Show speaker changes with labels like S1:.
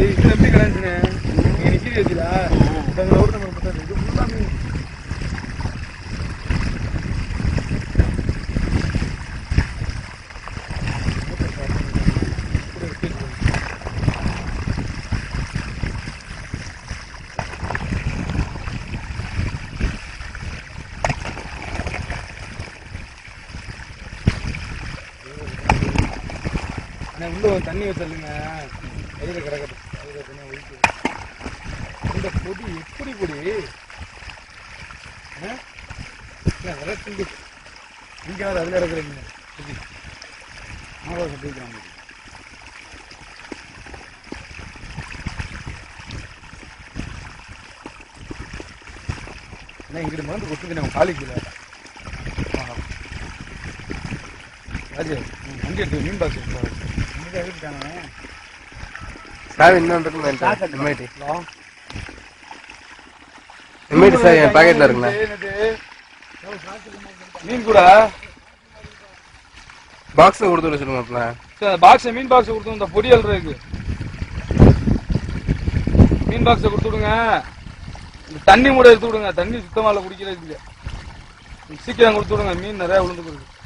S1: இது எப்படி கிடந்துச்சுன்னு நீங்க நிக்கிது வச்சுடா ஒரு நம்பர் பத்தாது இது ஃபுல்லா மீன் உள்ள தண்ணி வச்சிருங்க கையில கிடக்குது கையில தண்ணி ஒழிக்குது இந்த பொடி எப்படி பொடி விரட்டு இங்கே அதில் இருக்கிறீங்க பொடி சொல்லிக்கிறாங்க ஏன்னா இங்கிட்டு மருந்து கொடுத்துட்டு நம்ம காலிக்கல ராஜு வண்டி எடுத்து மீன் பாக்ஸ்
S2: சார் இன்னொன்று சார் என் பாக்கெட்ல இருக்குண்ணா
S1: மீன் கூட
S2: பாக்ஸ் கொடுத்து வச்சிருக்கோம்ல
S1: சார் பாக்ஸ் மீன் பாக்ஸ் கொடுத்து இந்த பொடியல் இருக்கு மீன் பாக்ஸை கொடுத்து விடுங்க தண்ணி மூட எடுத்து விடுங்க தண்ணி சுத்தமாக குடிக்கிறது சீக்கிரம் கொடுத்து விடுங்க மீன் நிறைய விழுந்து கொடுக்கு